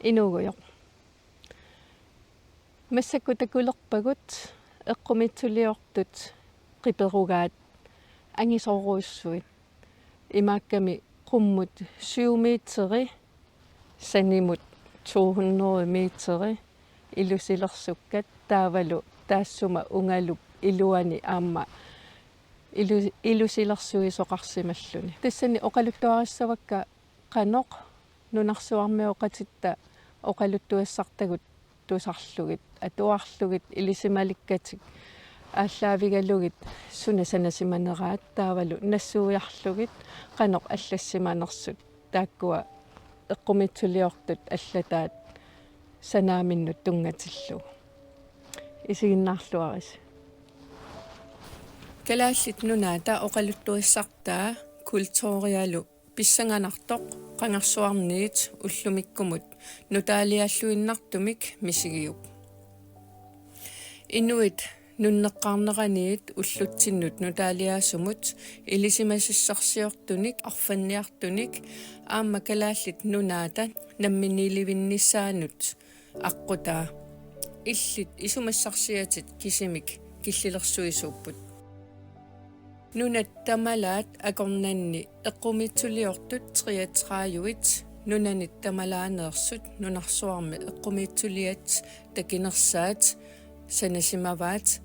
инугуйоq массаккутакулерпагут эққумитсулиортут қиперугаат ангисоруйссуит имаакками qumмут 7 метри санимут 200 метри илусилерсуккат таавалу таассума унгалуп илуани аама илусилерсуисоқарсималлуни тассани оқалуттуариссавакка қаноқ нунарсуармиоқатитта оқалуттуассартагут тусарлугит атуарлугит илисималиккатик ааллаавигалугит сунасанасиманераат таавалу нассууярлугит қаноқ аллассиманерсут тааккуа эққумитсулиортут аллатаат санааминнут тунгатиллу исигиннаарлуарис калааллит нунаата оқалуттуиссартаа култориалу писсанганартоқ қангарсуарниит уллумиккумут нутаалиаллуиннартумик мисигиуп инуит нуннеққарнераниит уллутсиннут нутаалиаасумут илисимасиссарсиортуник арфанниартуник аама калааллит нунаата намминниливиннissaанут аққутаа иллит исумассарсиатит кисимик киллилерсуисууппут нунат тамалаат акорнанни эққумитсулиортут 33-юит нунанит тамалаанеерсут нунарсуарми эққумитсулиат такинерсаат санасимаваат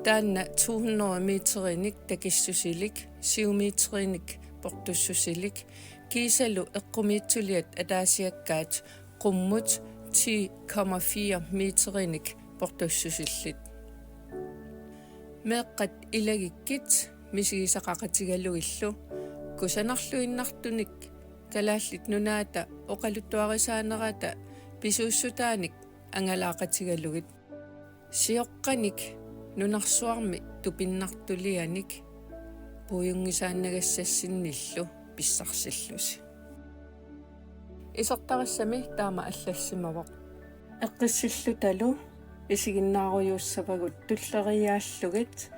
таанна 200 метриник такиссусилик 7 метриник портуссусилик кисалу эққумитсулиат атаасиаккаат qumмут 10,4 метриник портуссусиллит меэққат илагиккит мисигисақақатигалуиллу кусанарлуиннартуник калааллит нунаата оқалуттуарисаанерата писууссутааник ангалаақатигалугит сиоққаник нунарсуарми тупиннартулианик пуюнгисааннагассассинниллу писсарсиллуси исертарассами таама аллассимавоқ эққиссиллуталу исигиннааруйууссавагут туллериааллугит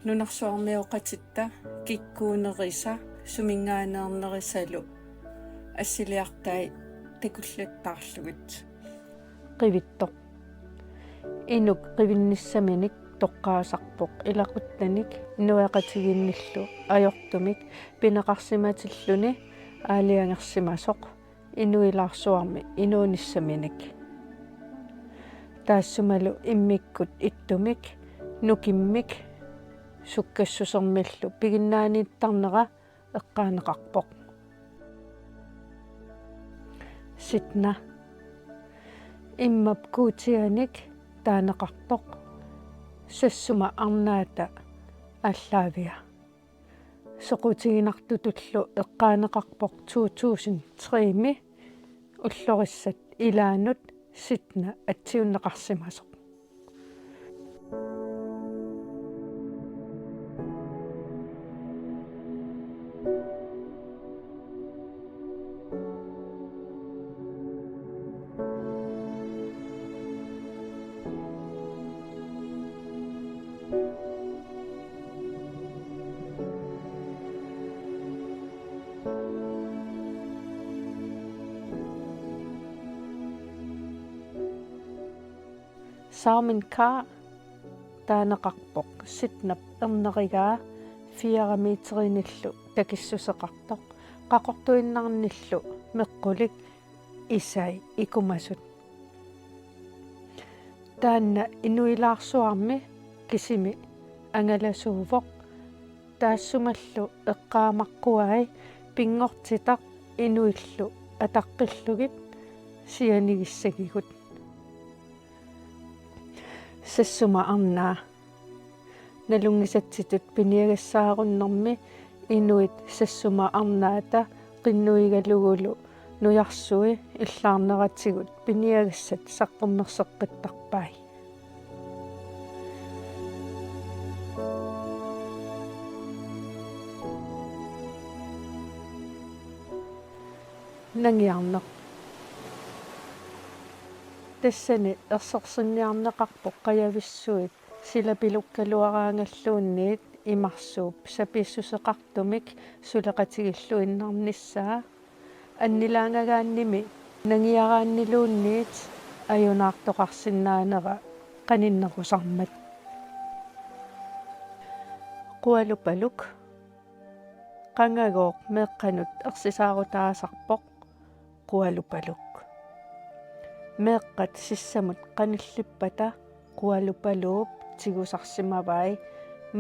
нунарсуармиоқатитта киккуунериса сумингаанеернерисалу ассилиартай такуллаттаарлугит қивиттоқ инук қивинниссаминик тоққаасарпоқ илақуттаник нуақатигинниллу ajortumik пинеқарсиматиллуни аалиангерсимасоқ инуилаарсуарми инуунissamiник таассумалу иммиккут иттумик нукиммик суккассусермиллу пигиннаанииттарнера эққаанеқарпоқ ситна иммап куутианик таанеқартоқ сассума арнаата аллаавиа соқутигинартутуллу эққаанеқарпоқ 2003ми уллориссат илаанут ситна атсиуннеқарсимасоқ саармин ка таанеқарпоқ ситнап эрнеригаа 4 метриниллу такиссусеқартоқ қақортуиннарниллу меққулик исай икумасут таанна инуилаарсуарми кисими ангаласуувоқ таассумаллу эққаамаққуай пингортитақ инуиллу атаққиллугит сианигиссагигут сассума арнаа налунгисатситут пиниагассааруннэрми инуит сассума арнаата qinnuigalugulu nujarsui иллаарнератсигут пиниагассат саққуммерсеққиттарпай нангиарнеқ тассани ерсерсинниарнеқарпоқ қаявиссуит силапилуккалуараангаллуунниит имарсууп саписсусеқартумик сулеқатигиллуиннарниссаа аннилаангагаанними Nangiaqaanniluunniit ajunaartoqarsinnaanera qaninnerusarmat qualupaluk qangagooq meeqqanut ersisaarutaasarpoq qualupaluk meeqqat sissamut qanillippata qualupaluup tigusarsimavai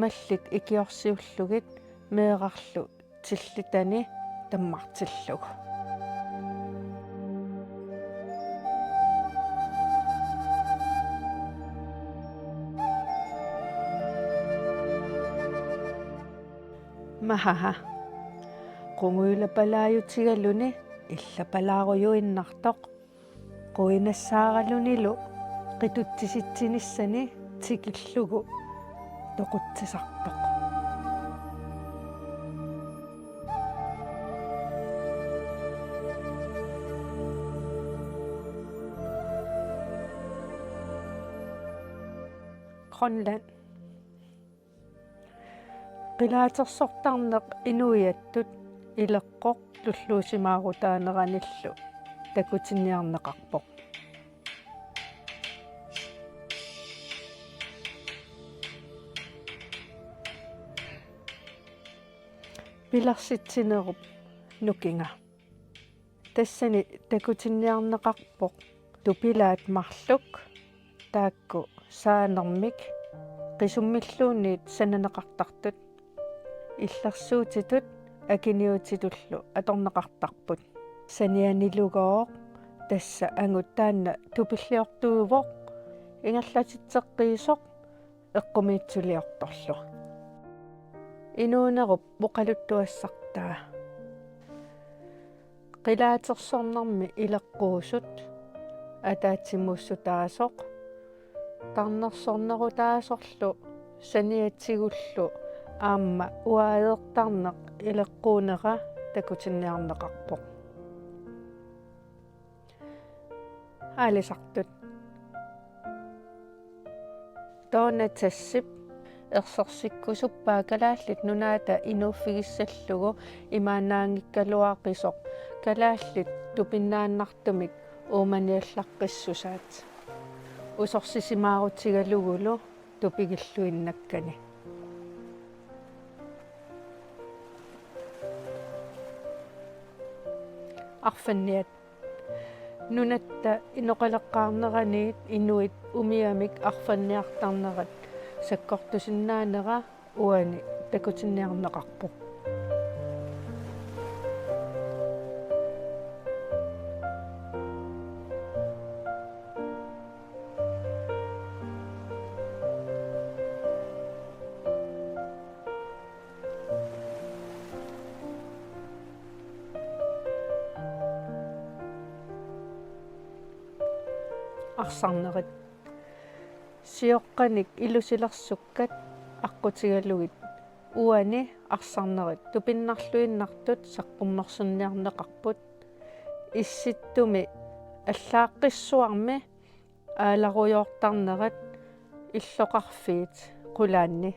mallit ikiorsiullugit meeqarlu tillitani tammartillugu mahaha qunguilapalaayutigaluni иллапалааруйуиннартоq quinassаарalunilu qitutsisitsinissani tikillugu toqutsisartoq Grønland qilaatersortarneq inuiattut ileqqoq lulluusimаарutaaneranillu takutiniarneqarpoq pilarsitsinerup nukinga tassani takutiniarneqarpoq tupilaat marluk taakku saanermik qisummilluunniit sananeqartartut илларсуутитут акиниутитуллу аторнеқартарпут санианилугоо тасса ангуттаанна тупиллиортуувоқ ингерлатитсеққиисоқ эққумиитсулиорторлу инуунеруп оқалуттуассартаа қилаатерсорнарми илеққуусут атаатсимуссутаасоқ тарнерсорнерутаасорлу саниатсигуллу аама уаеэртарнеқ илеққуунера такутинниарнеқарпоқ аалисартут тоонатассип ерсерсиккусуппаа калааллит нунаата инууффигиссаллугу имаанаангиккалуаақисоқ калааллит тупиннааннартумик ууманиаллаққиссусаат усорсисимаарутигалугулу тупигиллуиннаккани арфанниат нунатта иноқалеққарнераниит инуит умиамик арфанниартарнерат саккортусиннаанера уани такутинниарнеқарпоқ арсарнерит сиоққаник илусилерсуккат аққутигалугит уани арсарнерит тупиннарлуиннартут саққуммерсинниарнеқарпут исситтуми аллааққиссуарми ааларуйоортарнерат иллоқарфиит қулаанни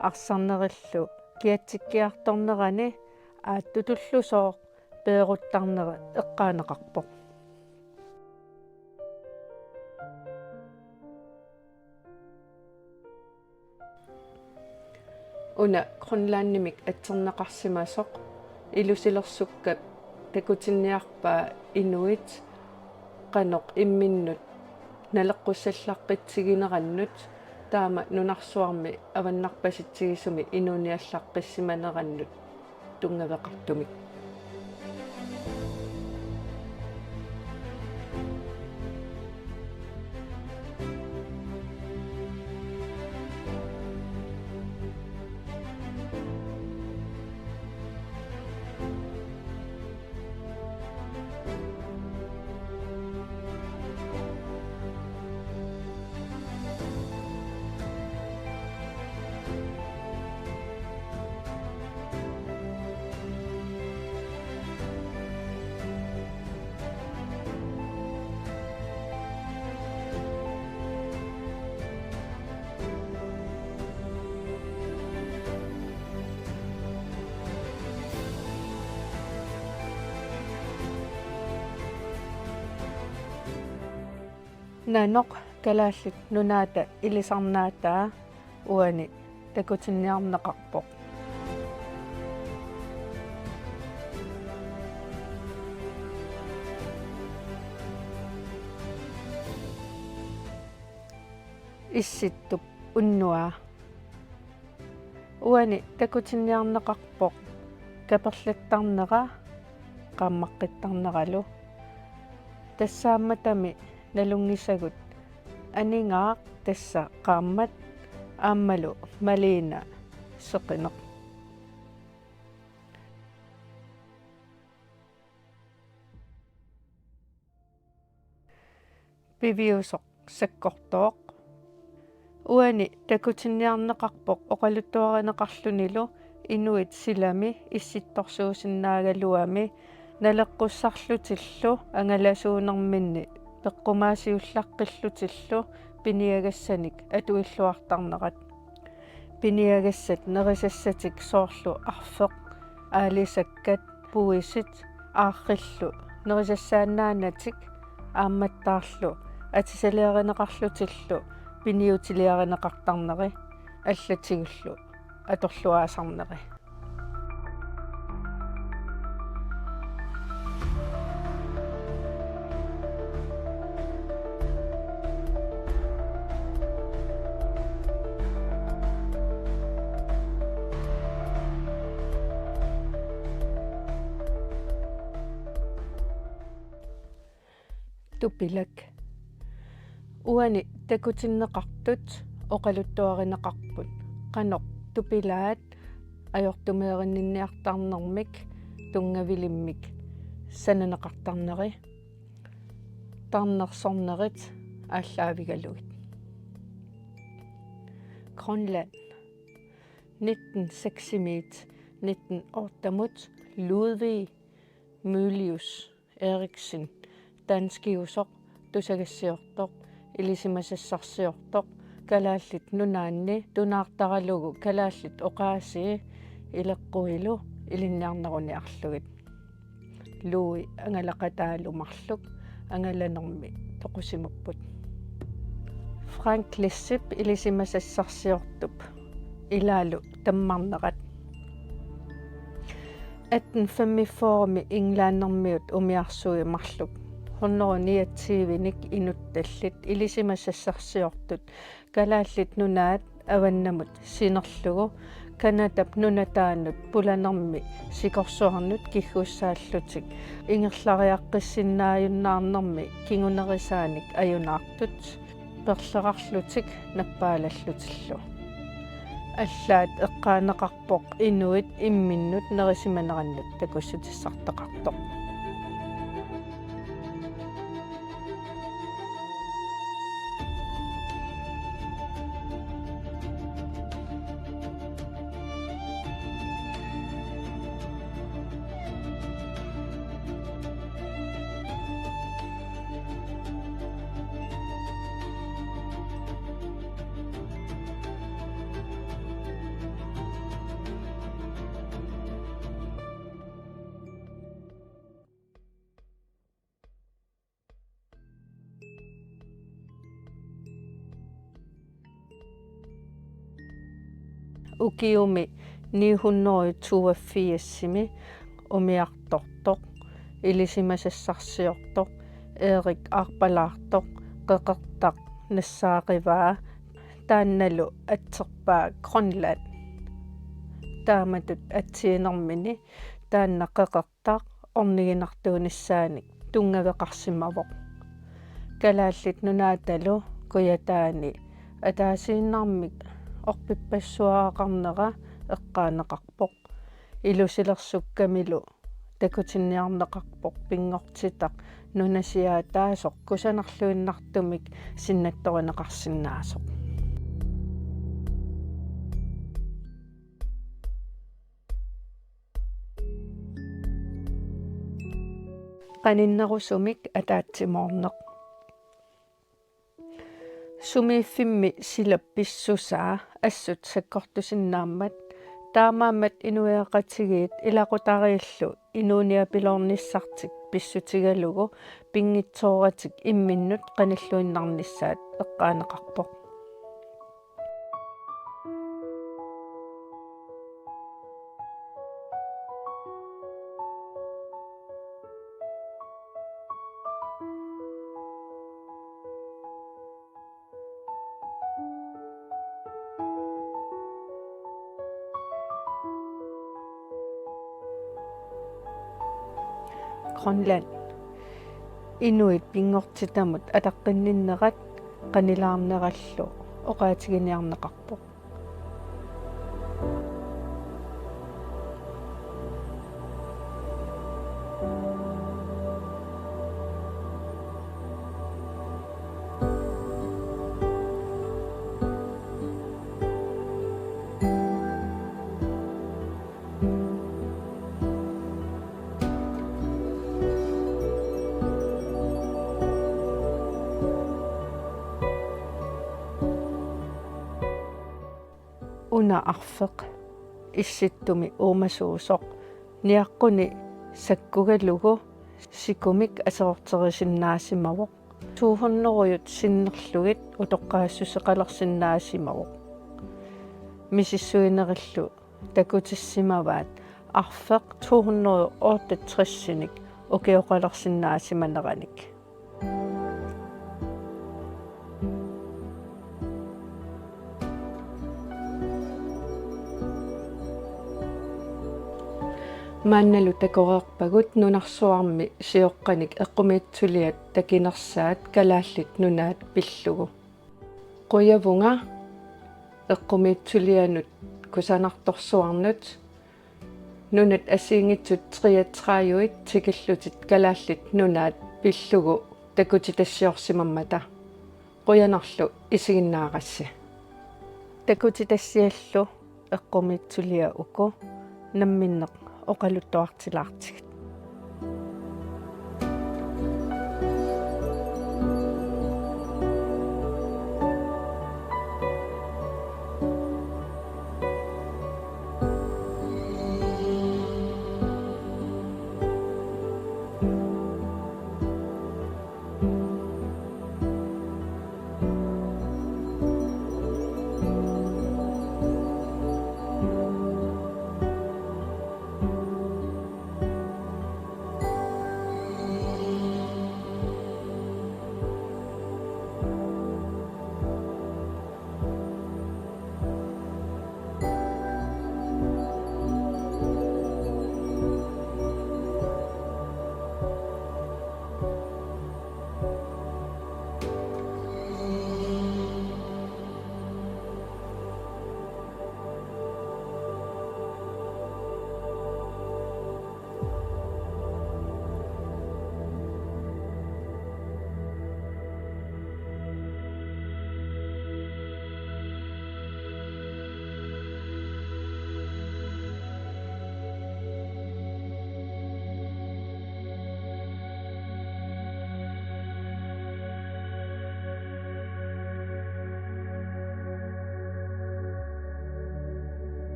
арсарнериллу киатсиккиарторнерани ааттутуллусоо пееруттарнера эққаанеқарпоқ уна Grønlandimik атсернеқарсимасоқ илусилерсуккат такутинниарпаа инуит қаноқ имминнут налеққуссаллаққитсигинераннут таама нунарсуарми аваннарпаситсигисуми инуниаллаққиссиманераннут тунгавеқартумик naanoq kalaallit nunaata ilisarnaataa uani takutinniarneqarpoq issittup unnua uani takutinniarneqarpoq kaperlattarnera qaammaqqittarneralu тассааматами налунгисагут анингаақ тасса qaammat ааммалу малиина сеқинеқ пивиусоқ саккортооқ уани такутинниарнеқарпоқ оқалуттуаринеқарлунилу инуит силами исситторсуусиннаагалуами налеққуссарлутиллу ангаласуунерминни пеққумаасиуллаққиллутиллу пиниагассаник атуиллуартарнерат пиниагассат нерисассатик соорлу арфеқ аалисаккат пуисит аарриллу нерисассаанаанатик аамматтаарлу атисалиаринеқарлутиллу пиниутилиаринеқартарнери аллатигуллу аторлуаасарнери тупилак уани такутиннеқартут оқалуттуаринеқарпут қаноқ тупилаат ajortumeerinninniartarnermik tungavilimik sananaqartarneri tarnersornerit ааллаавигалугит Grønland 1906 1908 Ludvig Mylius Eriksen danskiusoq tusagassiortoq ilisimasassarsiortoq kalaallit nunaanni tunaartaralugu kalaallit oqaasi ileqquilu ilinniarneruniarlugit Louis angalaqataalumarluk angalanermi toqusimupput Frank Lissip ilisimasassarsiortup ilaalu tammarnerat 1845 inglaannermiut umiarsuimarluk 129 inuttallit ilisimasassarsiortut kalaallit nunaat avannamut sinerlugu kanatap nunataanut pulanermi sikorsuarnut kiggussaallutik ingerlariaqqissinnaajunnaarnermi kingunerisaanik ajunaartut perlerarlutik nappaalallutillu аллаат эққаанеқарпоқ инуит имминнут нерисиманерannut такуссутиссартеқартоқ ukiumi 982 umiartortoq ilisimasassarsiortoq Erik arpalaartoq qeqertaq nassaaqivaa taannalu atserpaa Grønland taamatut atsiinermini taanna qeqertaq orniginartuunissaanik tungaveqarsimavoq kalaallit nunaatalu kuyataani ataasiinnarmik орпиппассуаақарнера эққаанеқарпоқ илусилерсуккамилу такутинниарнеқарпоқ пингортитақ нунасиаатаасоқ кусанарлуиннартумик синнатторинеқарсинаасоқ qaninnерусумик атаатсимоорнеқ сумииффимми силапписсусаа ассут саккортусиннааммат таамаамат инуяақатигиит илақутарииллу инууниапилорниссартик писсутигалугу пингитсооратик имминнут каниллуиннарниссаат эққаанеқарпоқ Grønland Inuit pingortitamut атаққинниннерат qanilaarnerallu oqaatigiниарнеқарпоқ una arfeq issittumi uumasuusoq niaqquni sakkugalugu sikumik aseorterisinnaasimawoq tuuhorneruyut sinnerlugit utoqqaassuseqalersinnaasimawoq misissuinerillu takutissimawaat arfeq tuuhorneru 68-sinik ukioqalersinnaasimaneranik Mannalu takoreerpagut nunarsuarmi sioqqanik eqqumiitsuliat takinersaat kalaallit nunaat pillugu quyavunga eqqumiitsulianut kusanartorsuarnut nunat asiingitsut 33 tikillutit kalaallit nunaat pillugu takutitassiorsimammata quyanarlu isiginnaaqassi takutitassiallu eqqumiitsulia uku namminneq oqaluttuartilaartigit